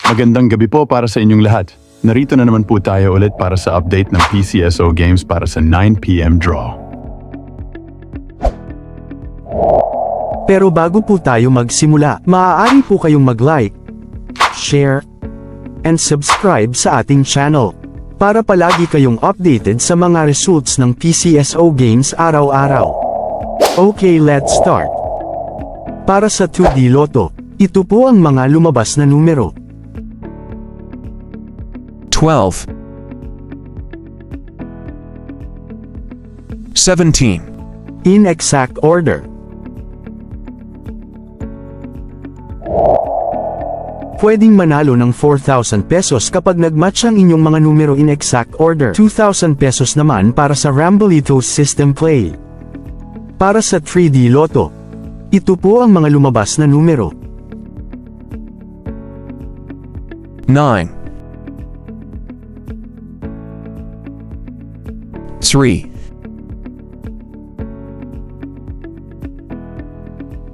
Magandang gabi po para sa inyong lahat. Narito na naman po tayo ulit para sa update ng PCSO Games para sa 9 PM draw. Pero bago po tayo magsimula, maaari po kayong mag-like, share, and subscribe sa ating channel para palagi kayong updated sa mga results ng PCSO Games araw-araw. Okay, let's start. Para sa 2D Lotto, ito po ang mga lumabas na numero. 12 17 In exact order. Pwedeng manalo ng 4,000 pesos kapag nagmatch ang inyong mga numero in exact order. 2,000 pesos naman para sa Rambolito System Play. Para sa 3D Lotto, ito po ang mga lumabas na numero. 9 3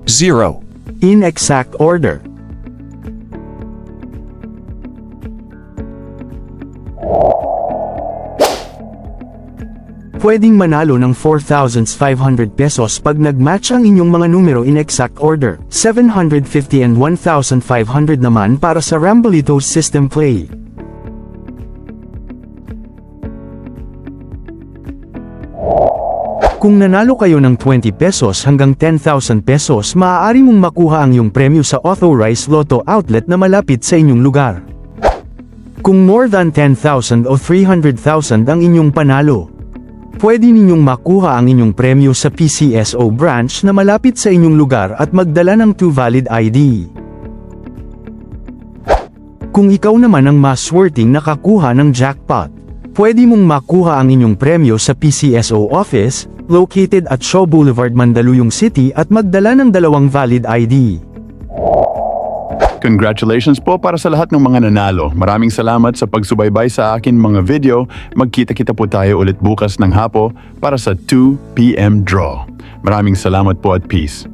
0 In exact order. Pwedeng manalo ng 4,500 pesos pag nagmatch ang inyong mga numero in exact order. 750 and 1,500 naman para sa Rambolito System Play. Kung nanalo kayo ng 20 pesos hanggang 10,000 pesos, maaari mong makuha ang iyong premyo sa authorized Lotto outlet na malapit sa inyong lugar. Kung more than 10,000 o 300,000 ang inyong panalo, pwede ninyong makuha ang inyong premyo sa PCSO branch na malapit sa inyong lugar at magdala ng 2 valid ID. Kung ikaw naman ang mas worthy nakakuha ng jackpot, pwede mong makuha ang inyong premyo sa PCSO office, located at Shaw Boulevard, Mandaluyong City at magdala ng 2 valid ID. Congratulations po para sa lahat ng mga nanalo. Maraming salamat sa pagsubaybay sa akin mga video. Magkita-kita po tayo ulit bukas ng hapo para sa 2 PM draw. Maraming salamat po at peace.